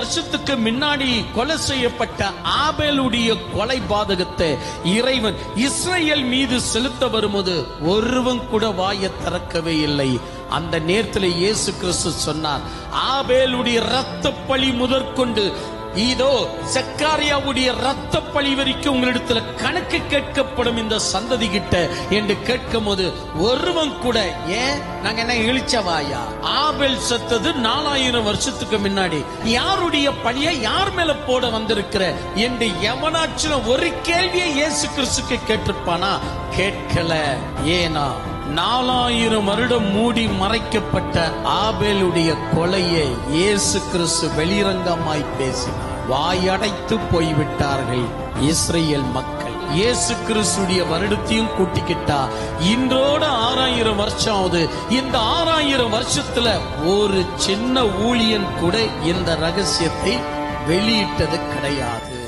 வருஷத்துக்கு முன்னாடி கொலை செய்யப்பட்ட ஆபேலுடைய கொலை பாதகத்தை இறைவன் இஸ்ரேல் மீது செலுத்த வரும்போது ஒருவன் கூட வாயை திறக்கவே இல்லை. அந்த நேரத்தில் இயேசு கிறிஸ்து சொன்னார், ஆபேலுடைய இரத்த பழி முதற்கொண்டு இதோ சக்காரியாவுடைய இரத்த பழி வரைக்கும் உங்களிடத்துல கணக்கு கேட்கப்படும் இந்த சந்ததி கிட்ட என்று கேட்கும் போது ஒருவன் கூட, ஏன் நாங்க என்ன இழிச்சவாயா? ஆபேல் செத்தது 4000 வருஷத்துக்கு முன்னாடி, யாருடைய பழியை யார் மேல போட வந்திருக்கிற என்று எவனாச்சும் ஒரு கேள்வியை இயேசு கிறிஸ்துக்கு கேட்டிருப்பானா? கேட்கல. ஏனா 4000 வருடம் மூடி மறைக்கப்பட்ட ஆபேலுடைய கொலையை இயேசு கிறிஸ்து வெளிரங்கமாய் பேசினார். வாயடைத்து போய்விட்டார்கள் இஸ்ரேல் மக்கள். இயேசு கிறிஸ்துடைய வருடத்தையும் கூட்டிக்கிட்டா இன்றோட 6000 வருஷம் ஆகுது. இந்த 6000 வருஷத்துல ஒரு சின்ன ஊழியன் கூட இந்த ரகசியத்தை வெளியிட்டது கிடையாது.